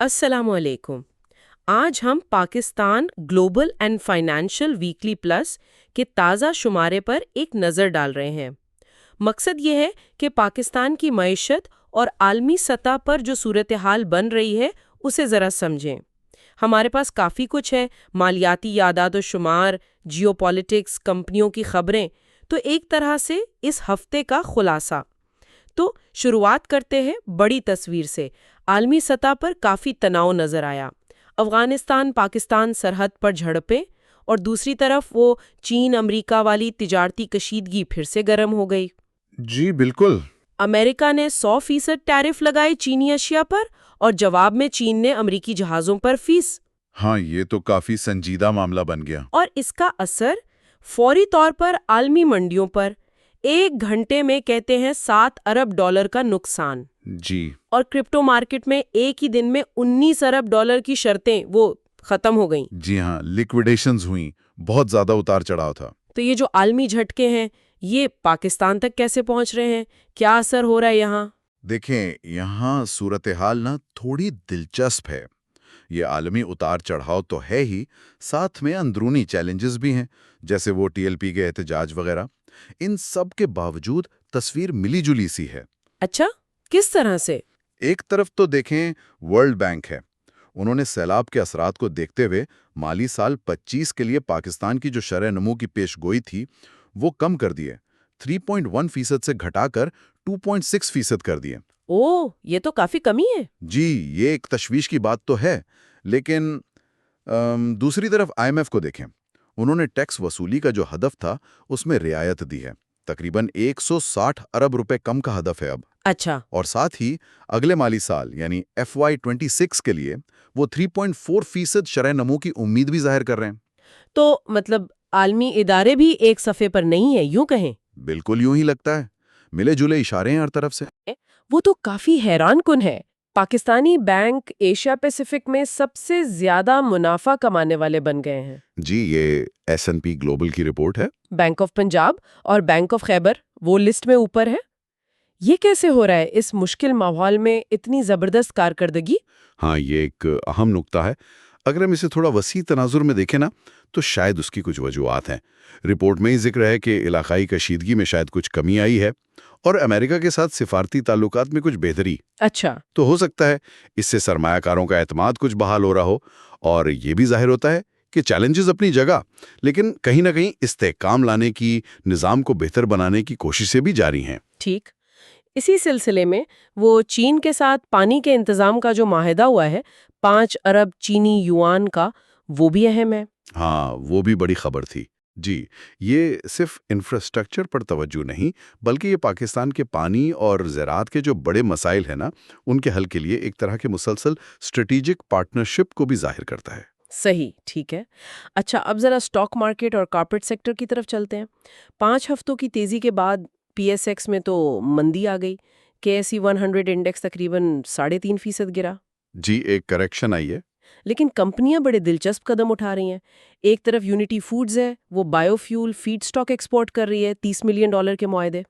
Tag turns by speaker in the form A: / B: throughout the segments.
A: السلام علیکم۔ آج ہم Pakistan global and financial weekly plus کے تازہ شمارے پر ایک نظر ڈال رہے ہیں۔ مقصد یہ ہے کہ پاکستان کی معیشت اور عالمی سطح پر جو صورتحال بن رہی ہے اسے ذرا سمجھیں۔ ہمارے پاس کافی کچھ ہے، مالیاتی اعداد و شمار، جیو پالیٹکس، کمپنیوں کی خبریں، تو ایک طرح سے اس ہفتے کا خلاصہ۔ تو شروعات کرتے ہیں بڑی تصویر سے۔ عالمی سطح پر کافی تناؤ نظر آیا۔ افغانستان پاکستان سرحد پر جھڑپیں اور دوسری طرف وہ چین امریکہ والی تجارتی کشیدگی پھر سے گرم ہو گئی۔
B: جی بالکل۔
A: امریکہ نے 100% ٹیرف لگائے چینی اشیاء پر اور جواب میں چین نے امریکی جہازوں پر فیس۔
B: ہاں، یہ تو کافی سنجیدہ معاملہ بن گیا۔
A: اور اس کا اثر فوری طور پر عالمی منڈیوں پر، ایک گھنٹے میں کہتے ہیں $7 ارب کا نقصان۔
B: جی۔
A: اور کرپٹو مارکیٹ میں ایک ہی دن میں $19 ارب کی شرطیں وہ ختم ہو گئیں۔
B: جی ہاں، لیکویڈیشنز ہوئیں، بہت زیادہ اتار چڑھاؤ تھا۔
A: تو یہ جو عالمی جھٹکے ہیں یہ پاکستان تک کیسے پہنچ رہے ہیں؟ کیا اثر ہو رہا ہے یہاں؟
B: دیکھیں، یہاں صورتحال نا تھوڑی دلچسپ ہے۔ یہ عالمی اتار چڑھاؤ تو ہے ہی، ساتھ میں اندرونی چیلنجز بھی ہیں، جیسے وہ TLP کے احتجاج وغیرہ۔ ان سب کے باوجود تصویر ملی جلی سی ہے۔
A: اچھا، کس طرح سے؟
B: ایک طرف تو دیکھیں ورلڈ بینک ہے، انہوں نے سیلاب کے اثرات کو دیکھتے ہوئے مالی سال 25 کے لیے پاکستان کی جو شرح نمو کی پیش گوئی تھی وہ کم کر دیے، 3.1% سے گھٹا کر 2.6% کر دیے۔
A: اوہ، یہ تو کافی کمی ہے۔
B: جی، یہ ایک تشویش کی بات تو ہے، لیکن دوسری طرف IMF کو دیکھیں، انہوں نے ٹیکس وصولی کا جو ہدف تھا اس میں رعایت دی ہے، تقریباً 160 ارب روپے کم کا ہدف ہے اب۔
A: اچھا۔
B: اور ساتھ ہی اگلے مالی سال یعنی FY26 کے لیے وہ 3.4% شرح نمو کی امید بھی ظاہر کر رہے ہیں۔
A: تو مطلب عالمی ادارے بھی ایک صفحے پر نہیں ہیں، یوں کہیں؟
B: بالکل یوں ہی لگتا ہے، ملے جلے اشارے ہیں ہر طرف سے۔
A: وہ تو کافی حیران کن ہے۔ پاکستانی بینک ایشیا پیسیفک میں سب سے زیادہ منافع کمانے والے بن گئے ہیں۔
B: جی، یہ S&P گلوبل کی رپورٹ ہے۔
A: بینک آف پنجاب اور بینک آف خیبر وہ لسٹ میں اوپر ہے۔ یہ کیسے ہو رہا ہے اس مشکل ماحول میں اتنی زبردست کارکردگی؟
B: ہاں، یہ ایک اہم نکتہ ہے۔ اگر ہم اسے تھوڑا وسیع تناظر میں دیکھیں نا تو شاید اس کی کچھ وجوہات ہیں۔ رپورٹ میں ہی ذکر ہے کہ علاقائی کشیدگی میں شاید کچھ کمی آئی ہے اور امریکہ کے ساتھ سفارتی تعلقات میں کچھ بہتری۔
A: اچھا۔
B: تو ہو سکتا ہے اس سے سرمایہ کاروں کا اعتماد کچھ بحال ہو رہا ہو، اور یہ بھی ظاہر ہوتا ہے کہ چیلنجز اپنی جگہ، لیکن کہیں نہ کہیں استحکام لانے کی، نظام کو بہتر بنانے کی کوششیں بھی جاری ہیں۔
A: ٹھیک۔ اسی سلسلے میں وہ چین کے ساتھ پانی کے انتظام کا جو معاہدہ ہوا ہے 5 ارب چینی یوان کا، وہ بھی اہم ہے۔
B: ہاں، وہ بھی بڑی خبر تھی۔ جی، یہ صرف انفراسٹرکچر پر توجہ نہیں، بلکہ یہ پاکستان کے پانی اور زراعت کے جو بڑے مسائل ہیں نا، ان کے حل کے لیے ایک طرح کے مسلسل اسٹریٹجک پارٹنرشپ کو بھی ظاہر کرتا ہے۔
A: صحیح، ٹھیک ہے۔ اچھا، اب ذرا سٹاک مارکیٹ اور کارپوریٹ سیکٹر کی طرف چلتے ہیں۔ 5 ہفتوں کی تیزی کے بعد PSX میں تو مندی آ گئی۔ KSE 100 انڈیکس تقریباً 3.5% گرا۔
B: جی، ایک کریکشن آئی ہے۔
A: لیکن کمپنیاں بڑے دلچسپ قدم اٹھا رہی ہیں۔ ایک طرف یونٹی فوڈز ہے، وہ biofuel feedstock export کر رہی ہے، $30 ملین کے معاہدے۔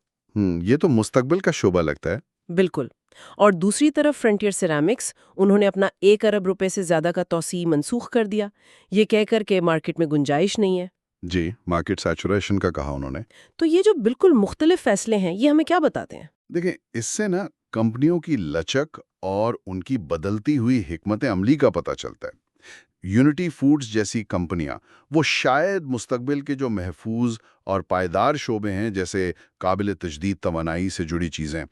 B: یہ تو مستقبل کا شعبہ لگتا ہے۔
A: بالکل۔ اور دوسری طرف فرنٹیئر سیرامکس، انہوں نے اپنا $1 ارب سے زیادہ کا توسیع منسوخ کر دیا، یہ کہہ کر کہ مارکیٹ میں گنجائش نہیں ہے۔
B: جی، مارکیٹ سیچوریشن کا کہا انہوں نے۔
A: تو یہ جو بالکل مختلف فیصلے ہیں یہ ہمیں کیا بتاتے ہیں؟
B: دیکھیں، اس سے نا کمپنیوں کی لچک اور ان کی بدلتی ہوئی حکمت عملی کا پتہ چلتا ہے۔ یونٹی فوڈز جیسی کمپنیاں وہ شاید مستقبل کے جو محفوظ اور پائیدار شعبے ہیں، جیسے قابل تجدید توانائی سے جڑی چیزیں،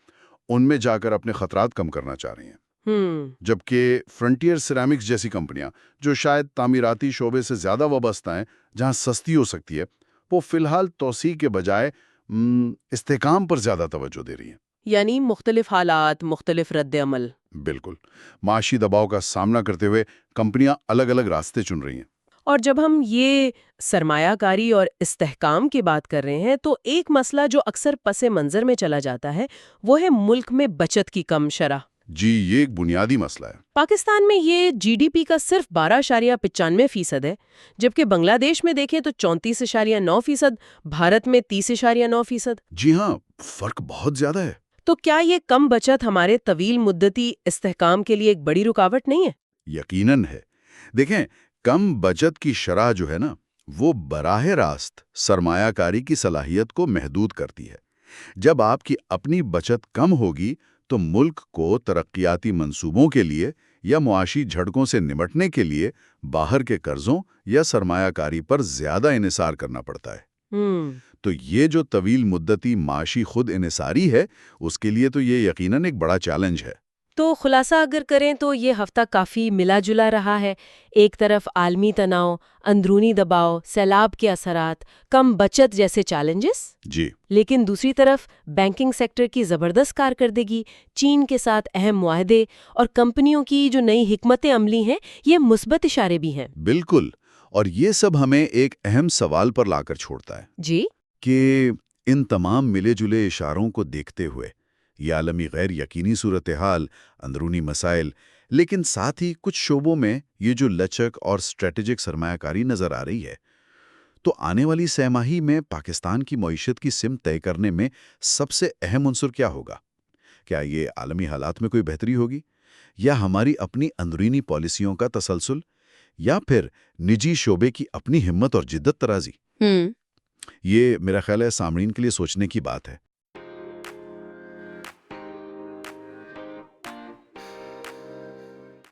B: ان میں جا کر اپنے خطرات کم کرنا چاہ رہی ہیں۔ جبکہ فرنٹیئر سیرامکس جیسی کمپنیاں جو شاید تعمیراتی شعبے سے زیادہ وابستہ ہیں، جہاں سستی ہو سکتی ہے، وہ فی الحال توسیع کے بجائے استحکام پر زیادہ توجہ دے رہی ہیں۔
A: یعنی مختلف حالات، مختلف رد عمل۔
B: بالکل۔ معاشی دباؤ کا سامنا کرتے ہوئے کمپنیاں الگ الگ راستے چن رہی ہیں۔
A: اور جب ہم یہ سرمایہ کاری اور استحکام کی بات کر رہے ہیں تو ایک مسئلہ جو اکثر پس منظر میں چلا جاتا ہے وہ ہے ملک میں بچت کی کم شرح۔
B: جی، یہ ایک بنیادی مسئلہ ہے۔
A: پاکستان میں یہ GDP کا صرف 12.95% ہے، جبکہ بنگلہ دیش میں دیکھیں تو 34.9%، بھارت میں 30.9%۔
B: جی ہاں، فرق بہت زیادہ ہے۔
A: تو کیا یہ کم بچت ہمارے طویل مدتی استحکام کے لیے ایک بڑی رکاوٹ نہیں ہے؟
B: یقیناً ہے۔ دیکھیں، کم بچت کی شرح جو ہے نا، وہ براہ راست سرمایہ کاری کی صلاحیت کو محدود کرتی ہے۔ جب آپ کی اپنی بچت کم ہوگی تو ملک کو ترقیاتی منصوبوں کے لیے یا معاشی جھٹکوں سے نمٹنے کے لیے باہر کے قرضوں یا سرمایہ کاری پر زیادہ انحصار کرنا پڑتا ہے۔
A: ہم
B: تو یہ جو طویل مدتی معاشی خود انحصاری ہے، اس کے لیے تو یہ یقیناً ایک بڑا چیلنج ہے۔
A: تو خلاصہ اگر کریں تو یہ ہفتہ کافی ملا جلا رہا ہے۔ ایک طرف عالمی تناؤ، اندرونی دباؤ، سیلاب کے اثرات، کم بچت جیسے چیلنجز،
B: جی،
A: لیکن دوسری طرف بینکنگ سیکٹر کی زبردست کارکردگی، چین کے ساتھ اہم معاہدے اور کمپنیوں کی جو نئی حکمت عملی ہیں، یہ مثبت اشارے بھی ہیں۔
B: بالکل۔ اور یہ سب ہمیں ایک اہم سوال پر لا کر چھوڑتا ہے
A: جی،
B: کہ ان تمام ملے جلے اشاروں کو دیکھتے ہوئے یہ عالمی غیر یقینی صورتحال، اندرونی مسائل، لیکن ساتھ ہی کچھ شعبوں میں یہ جو لچک اور اسٹریٹجک سرمایہ کاری نظر آ رہی ہے، تو آنے والی سہ ماہی میں پاکستان کی معیشت کی سمت طے کرنے میں سب سے اہم عنصر کیا ہوگا؟ کیا یہ عالمی حالات میں کوئی بہتری ہوگی، یا ہماری اپنی اندرونی پالیسیوں کا تسلسل، یا پھر نجی شعبے کی اپنی ہمت اور جدت ترازی؟ یہ میرا خیال ہے سامعین کے لیے سوچنے کی بات ہے۔